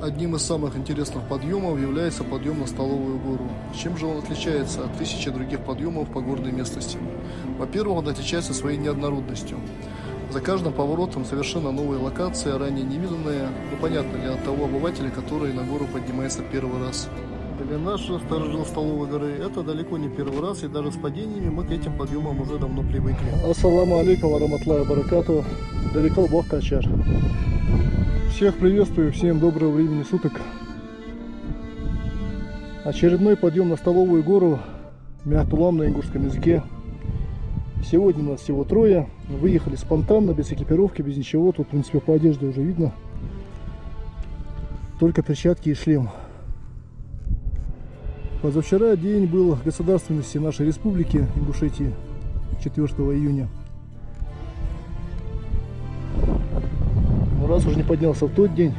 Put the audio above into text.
Одним из самых интересных подъемов является подъем на Столовую гору. Чем же он отличается от тысячи других подъемов по горной местности? Во-первых, он отличается своей неоднородностью. За каждым поворотом совершенно новые локации, ранее невиданные, но понятно для того обывателя, который на гору поднимается первый раз. Для наших старожил Столовой горы это далеко не первый раз, и даже с падениями мы к этим подъемам уже давно привыкли. Ассаламу алейкум ва рахматуллахи ва баракатуху. Далеко Бог качар. Всех приветствую, всем доброго времени суток. Очередной подъем на Столовую гору, Мяхтулам на ингушском языке. Сегодня нас всего трое. Выехали спонтанно, без экипировки, без ничего. Тут, в принципе, по одежде уже видно. Только перчатки и шлем. Позавчера день был государственности нашей республики Ингушетии, 4 июня. Но раз уже не поднялся в тот день,